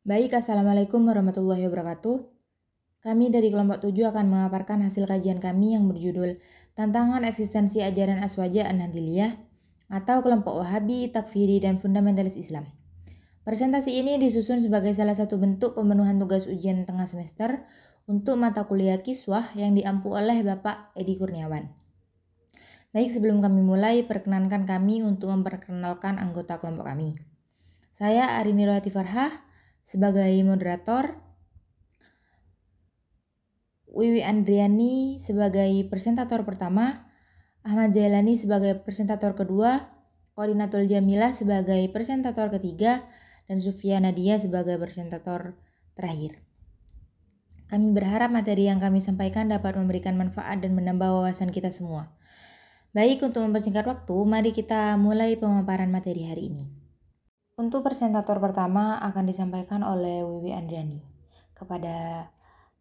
Baik, Assalamualaikum warahmatullahi wabarakatuh. Kami dari kelompok 7 akan memaparkan hasil kajian kami yang berjudul Tantangan Eksistensi Ajaran Aswaja An-Nahdliyah atau kelompok Wahabi, Takfiri, dan Fundamentalis Islam. Presentasi ini disusun sebagai salah satu bentuk pemenuhan tugas ujian tengah semester untuk mata kuliah Kiswah yang diampu oleh Bapak Edi Kurniawan. Baik, sebelum kami mulai, perkenankan kami untuk memperkenalkan anggota kelompok kami. Saya Arini Rohati Farhah sebagai moderator, Wiwi Andriani sebagai presentator pertama, Ahmad Jailani sebagai presentator kedua, Koordinatul Jamilah sebagai presentator ketiga, dan Sufia Nadia sebagai presentator terakhir. Kami berharap materi yang kami sampaikan dapat memberikan manfaat dan menambah wawasan kita semua. Baik, untuk mempersingkat waktu, mari kita mulai pemaparan materi hari ini. Untuk presentator pertama akan disampaikan oleh Wiwi Andriani. Kepada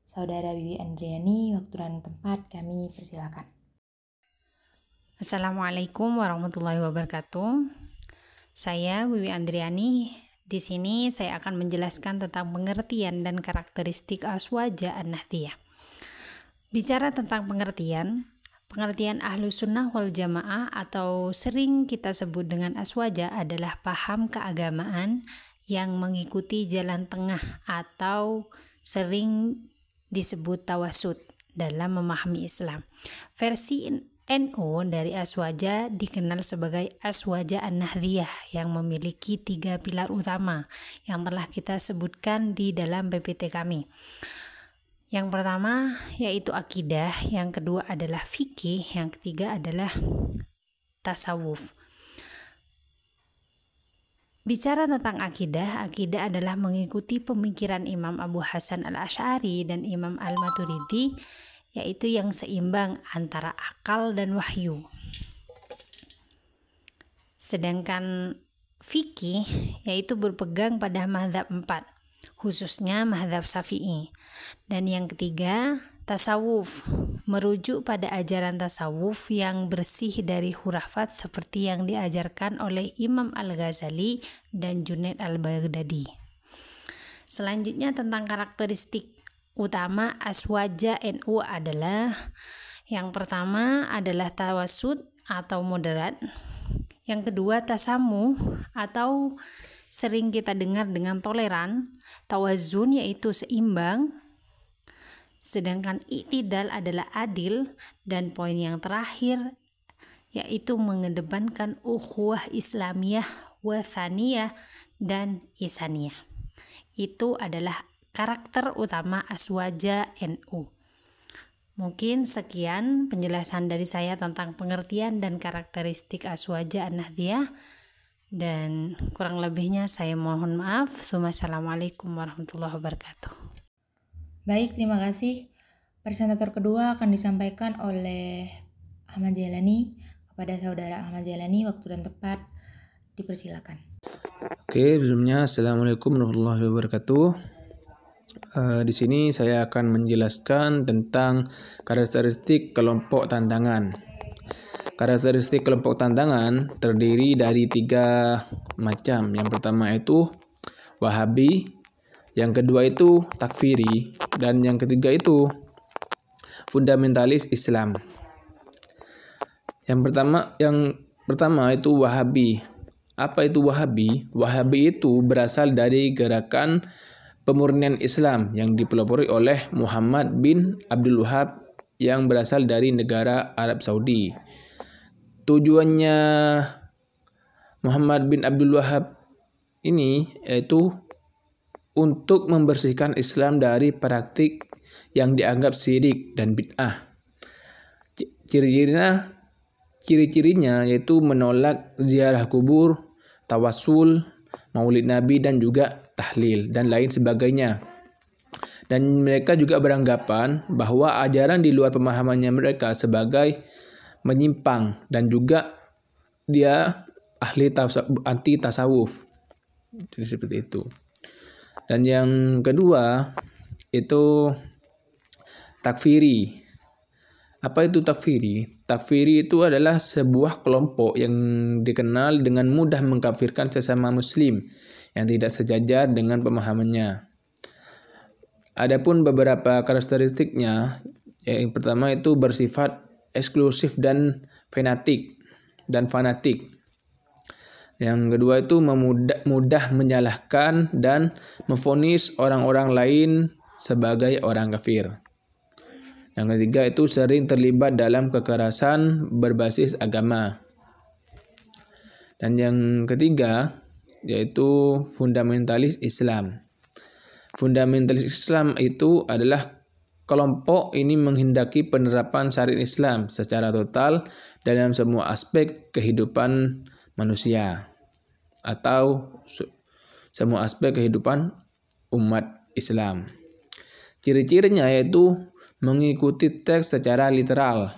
Saudara Wiwi Andriani, waktu dan tempat kami persilakan. Assalamualaikum warahmatullahi wabarakatuh. Saya Wiwi Andriani. Di sini saya akan menjelaskan tentang pengertian dan karakteristik Aswaja An-Nahdliyah. Bicara tentang pengertian Ahlus Sunnah wal Jamaah atau sering kita sebut dengan Aswaja adalah paham keagamaan yang mengikuti jalan tengah atau sering disebut tawasud dalam memahami Islam. Versi NU dari Aswaja dikenal sebagai Aswaja An-Nahdliyah yang memiliki 3 pilar utama yang telah kita sebutkan di dalam PPT kami. Yang pertama yaitu akidah, yang kedua adalah fikih, yang ketiga adalah tasawuf. Bicara tentang akidah adalah mengikuti pemikiran Imam Abu Hasan al-Asy'ari dan Imam al-Maturidi, yaitu yang seimbang antara akal dan wahyu. Sedangkan fikih yaitu berpegang pada mazhab 4, khususnya mazhab Syafi'i. Dan yang ketiga, tasawuf, merujuk pada ajaran tasawuf yang bersih dari hurafat seperti yang diajarkan oleh Imam Al-Ghazali dan Junaid Al-Baghdadi. Selanjutnya tentang karakteristik utama Aswaja NU adalah yang pertama adalah tawasud atau moderat, yang kedua tasamuh atau sering kita dengar dengan toleran, tawazun yaitu seimbang, sedangkan i'tidal adalah adil, dan poin yang terakhir yaitu mengedepankan ukhuwah Islamiyah, wathaniyah, dan isaniyah. Itu adalah karakter utama Aswaja NU. Mungkin sekian penjelasan dari saya tentang pengertian dan karakteristik Aswaja An-Nahdliyah, dan kurang lebihnya saya mohon maaf. Assalamualaikum warahmatullahi wabarakatuh. Baik, terima kasih. Presentator kedua akan disampaikan oleh Ahmad Jailani. Kepada Saudara Ahmad Jailani, waktu dan tempat dipersilakan. Oke, sebelumnya Assalamualaikum warahmatullahi wabarakatuh. Di sini saya akan menjelaskan tentang karakteristik kelompok tantangan. Karakteristik kelompok tantangan terdiri dari 3 macam. Yang pertama itu Wahabi, yang kedua itu Takfiri, dan yang ketiga itu Fundamentalis Islam. Yang pertama itu Wahabi. Apa itu Wahabi? Wahabi itu berasal dari gerakan pemurnian Islam yang dipelopori oleh Muhammad bin Abdul Wahab yang berasal dari negara Arab Saudi. Tujuannya Muhammad bin Abdul Wahab ini yaitu untuk membersihkan Islam dari praktik yang dianggap syirik dan bid'ah. Ciri-cirinya yaitu menolak ziarah kubur, tawasul, maulid Nabi, dan juga tahlil dan lain sebagainya. Dan mereka juga beranggapan bahwa ajaran di luar pemahamannya mereka sebagai menyimpang, dan juga dia anti tasawuf. Jadi seperti itu. Dan yang kedua itu Takfiri. Apa itu takfiri? Takfiri itu adalah sebuah kelompok yang dikenal dengan mudah mengkafirkan sesama muslim, yang tidak sejajar dengan pemahamannya. Adapun beberapa karakteristiknya, yang pertama itu bersifat eksklusif dan fanatik. Yang kedua itu mudah menyalahkan dan memvonis orang-orang lain sebagai orang kafir. Yang ketiga itu sering terlibat dalam kekerasan berbasis agama. Dan yang ketiga yaitu fundamentalis Islam. Fundamentalis Islam itu adalah kelompok ini menghendaki penerapan syariat Islam secara total dalam semua aspek kehidupan manusia atau semua aspek kehidupan umat Islam. Ciri-cirinya yaitu mengikuti teks secara literal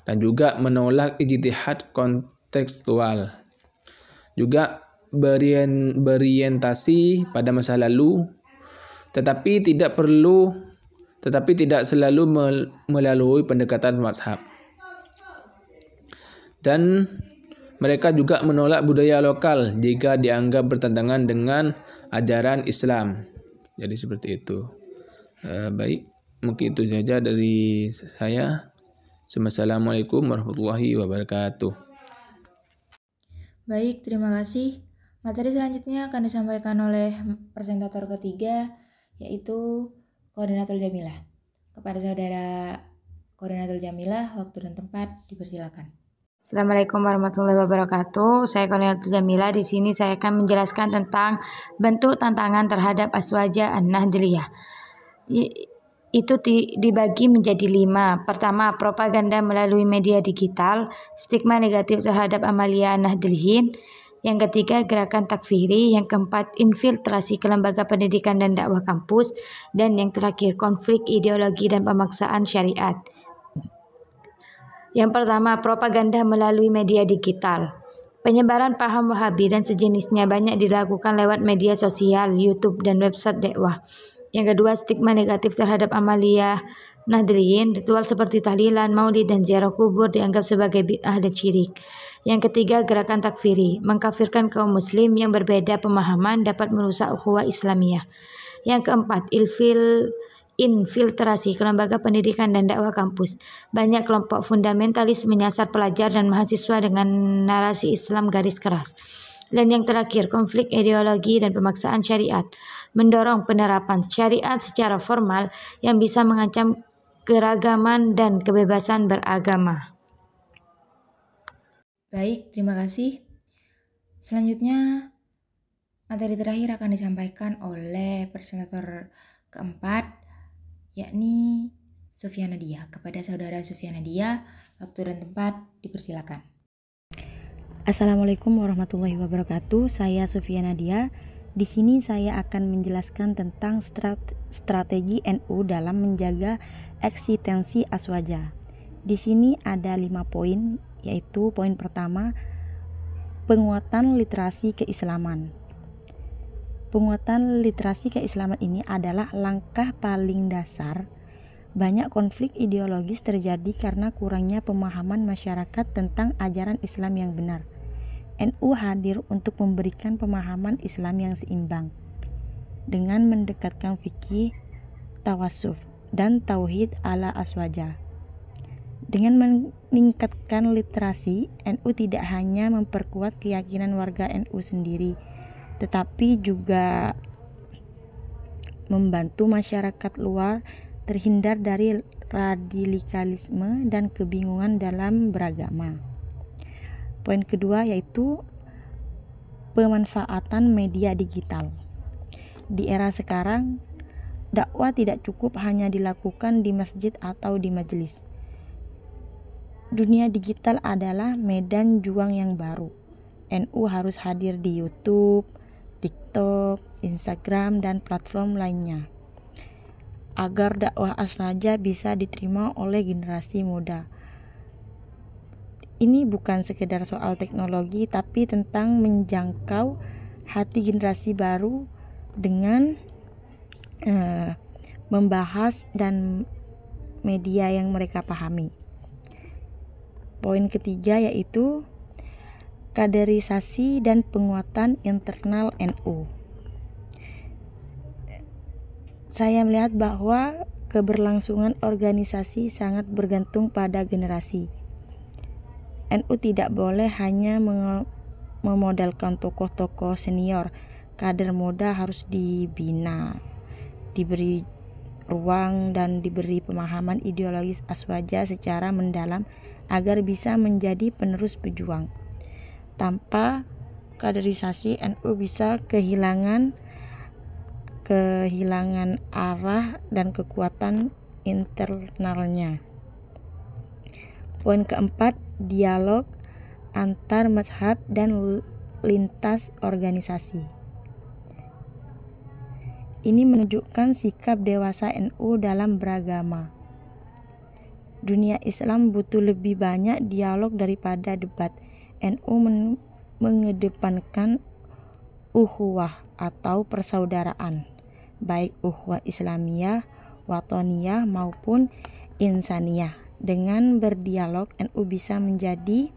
dan juga menolak ijtihad kontekstual. Juga berorientasi pada masa lalu, tetapi tidak selalu melalui pendekatan mazhab. Dan mereka juga menolak budaya lokal jika dianggap bertentangan dengan ajaran Islam. Jadi seperti itu. Baik, mungkin itu saja dari saya. Assalamualaikum warahmatullahi wabarakatuh. Baik, terima kasih. Materi selanjutnya akan disampaikan oleh presentator ketiga, yaitu Koordinator Jamilah. Kepada saudara Koordinator Jamilah, waktu dan tempat dipersilakan. Assalamualaikum warahmatullahi wabarakatuh. Saya Koordinator Jamilah. Di sini saya akan menjelaskan tentang bentuk tantangan terhadap Aswaja An-Nahdliyah. Itu dibagi menjadi 5. Pertama, propaganda melalui media digital, stigma negatif terhadap Amalia Nahdliyin. Yang ketiga, gerakan takfiri. Yang keempat, infiltrasi ke lembaga pendidikan dan dakwah kampus. Dan yang terakhir, konflik ideologi dan pemaksaan syariat. Yang pertama, propaganda melalui media digital. Penyebaran paham Wahabi dan sejenisnya banyak dilakukan lewat media sosial, YouTube, dan website dakwah. Yang kedua, stigma negatif terhadap Amalia Nahdliyin. Ritual seperti tahlilan, maulid, dan ziarah kubur dianggap sebagai bid'ah dan syirik. Yang ketiga, gerakan takfiri, mengkafirkan kaum muslim yang berbeda pemahaman dapat merusak ukhuwah Islamiyah. Yang keempat, infiltrasi ke lembaga pendidikan dan dakwah kampus. Banyak kelompok fundamentalis menyasar pelajar dan mahasiswa dengan narasi Islam garis keras. Dan yang terakhir, konflik ideologi dan pemaksaan syariat, mendorong penerapan syariat secara formal yang bisa mengancam keragaman dan kebebasan beragama. Baik, terima kasih. Selanjutnya, materi terakhir akan disampaikan oleh presentator keempat, yakni Sufia Nadia. Kepada saudara Sufia Nadia, waktu dan tempat dipersilakan. Assalamualaikum warahmatullahi wabarakatuh. Saya Sufia Nadia. Di sini saya akan menjelaskan tentang strategi NU dalam menjaga eksistensi Aswaja. Di sini ada 5 poin, yaitu poin pertama, penguatan literasi keislaman. Penguatan literasi keislaman ini adalah langkah paling dasar. Banyak konflik ideologis terjadi karena kurangnya pemahaman masyarakat tentang ajaran Islam yang benar. NU hadir untuk memberikan pemahaman Islam yang seimbang dengan mendekatkan fikih, tawasuf, dan tauhid ala Aswaja. Dengan meningkatkan literasi, NU tidak hanya memperkuat keyakinan warga NU sendiri, tetapi juga membantu masyarakat luar terhindar dari radikalisme dan kebingungan dalam beragama. Poin kedua yaitu pemanfaatan media digital. Di era sekarang, dakwah tidak cukup hanya dilakukan di masjid atau di majelis. Dunia digital adalah medan juang yang baru. NU harus hadir di YouTube, TikTok, Instagram, dan platform lainnya agar dakwah Aswaja bisa diterima oleh generasi muda. Ini bukan sekedar soal teknologi, tapi tentang menjangkau hati generasi baru dengan membahas dan media yang mereka pahami. Poin ketiga yaitu kaderisasi dan penguatan internal NU. saya melihat bahwa keberlangsungan organisasi sangat bergantung pada generasi. NU tidak boleh hanya memodalkan tokoh-tokoh senior. Kader muda harus dibina, diberi ruang dan diberi pemahaman ideologis Aswaja secara mendalam agar bisa menjadi penerus pejuang. Tanpa kaderisasi, NU bisa kehilangan arah dan kekuatan internalnya. Poin keempat, dialog antar mazhab dan lintas organisasi. Ini menunjukkan sikap dewasa NU dalam beragama. Dunia Islam butuh lebih banyak dialog daripada debat. NU mengedepankan ukhuwah atau persaudaraan, baik ukhuwah Islamiyah, watoniyah maupun insaniyah. Dengan berdialog, NU bisa menjadi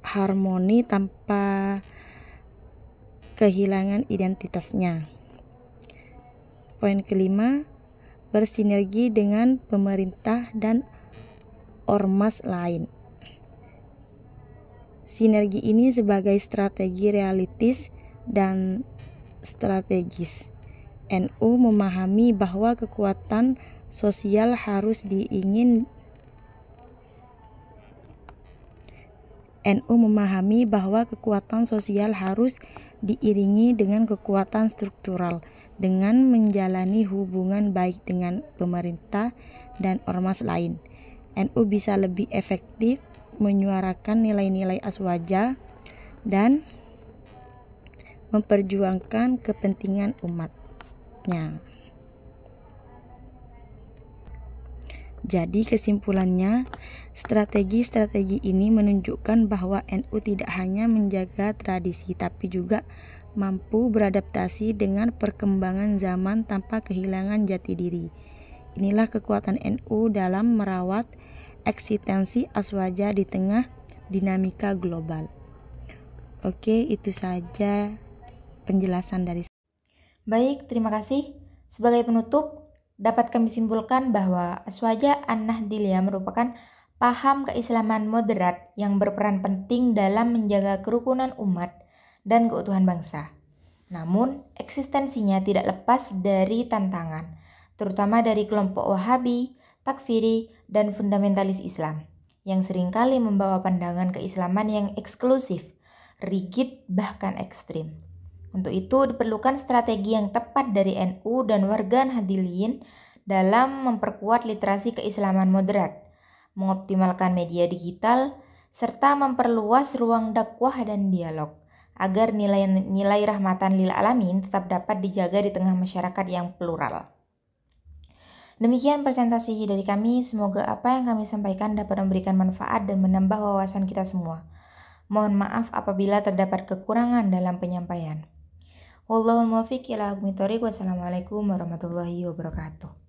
harmoni tanpa kehilangan identitasnya. Poin kelima, bersinergi dengan pemerintah dan ormas lain. Sinergi ini sebagai strategi realistis dan strategis. NU memahami bahwa kekuatan sosial harus diiringi dengan kekuatan struktural. Dengan menjalani hubungan baik dengan pemerintah dan ormas lain, NU bisa lebih efektif menyuarakan nilai-nilai Aswaja dan memperjuangkan kepentingan umatnya. Jadi kesimpulannya, strategi-strategi ini menunjukkan bahwa NU tidak hanya menjaga tradisi tapi juga mampu beradaptasi dengan perkembangan zaman tanpa kehilangan jati diri. Inilah kekuatan NU dalam merawat eksistensi Aswaja di tengah dinamika global. Oke, itu saja penjelasan dari saya. Baik, terima kasih. Sebagai penutup, dapat kami simpulkan bahwa Aswaja An-Nahdliyah merupakan paham keislaman moderat yang berperan penting dalam menjaga kerukunan umat dan keutuhan bangsa. Namun, eksistensinya tidak lepas dari tantangan, terutama dari kelompok Wahabi, Takfiri, dan fundamentalis Islam, yang seringkali membawa pandangan keislaman yang eksklusif, rigid, bahkan ekstrim. Untuk itu diperlukan strategi yang tepat dari NU dan warga Nahdliyin dalam memperkuat literasi keislaman moderat, mengoptimalkan media digital, serta memperluas ruang dakwah dan dialog, agar nilai rahmatan lil alamin tetap dapat dijaga di tengah masyarakat yang plural. Demikian presentasi dari kami, semoga apa yang kami sampaikan dapat memberikan manfaat dan menambah wawasan kita semua. Mohon maaf apabila terdapat kekurangan dalam penyampaian. Wallahul muwaffiq ila aqwamit thoriq. Wassalamualaikum warahmatullahi wabarakatuh.